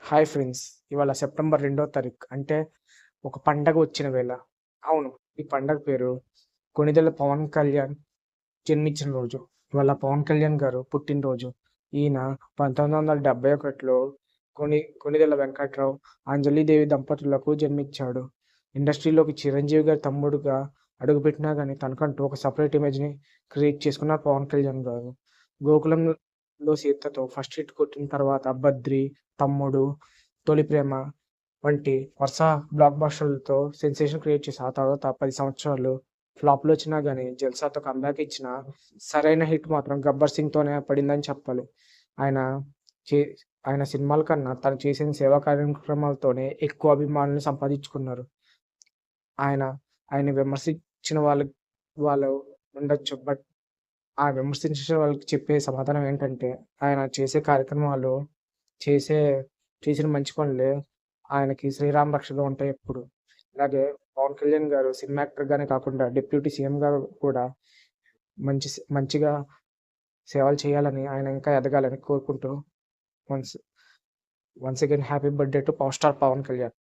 Hi friends. ఇవాళ September 2వ తారీఖు అంటే ఒక పండగ వచ్చిన వేళ. అవును. ఈ పండగ పేరు కొణిదెల పవన్ కళ్యాణ్ జన్మించిన రోజు. ఇవాళ పవన్ కళ్యాణ్ గారు పుట్టినరోజు. ఈయన 1971లో కొణిదెల వెంకట్రావు, అంజలీదేవి దంపతులకు జన్మించాడు. ఇండస్ట్రీలోకి చిరంజీవి గారి తమ్ముడుగా అడుగుపెట్టినా గానీ తనకంటూ ఒక సెపరేట్ ఇమేజ్‌ని క్రియేట్ చేసుకున్నారు పవన్ కళ్యాణ్ గారు. 'గోకులంలో సీతతో' ఫస్ట్ హిట్ కొట్టిన తర్వాత 'బద్రి', 'తమ్ముడు', 'తొలి ప్రేమ' వంటి వరుస బ్లాక్ బస్టర్‌లతో సెన్సేషన్ క్రియేట్ చేసి, ఆ తర్వాత 10 సంవత్సరాలు ఫ్లాపులు వచ్చినా గానీ 'జల్సా'తో కమ్‌బ్యాక్ ఇచ్చిన సరైన హిట్ మాత్రం 'గబ్బర్ సింగ్‌తోనే పడిందని చెప్పాలి. ఆయన చే ఆయన సినిమాల కన్నా తను చేసిన సేవా కార్యక్రమాలతోనే ఎక్కువ అభిమానులను సంపాదించుకున్నారు. ఆయన ఆయన్ని విమర్శించిన వాళ్ళు ఉండొచ్చు. బట్ ఆ విమర్శించిన వాళ్ళకి చెప్పే సమాధానం ఏంటంటే, ఆయన చేసే కార్యక్రమాలు, చేసే చేసిన మంచి పనులే ఆయనకి శ్రీరామ రక్షగా ఉంటాయి ఎప్పుడు. అలాగే పవన్ కళ్యాణ్ గారు సినిమా యాక్టర్‌గానే కాకుండా డిప్యూటీ సీఎంగా కూడా మంచిగా సేవలు చేయాలని, ఆయన ఇంకా ఎదగాలని కోరుకుంటూ once once again happy birthday to power star Pawan Kalyan.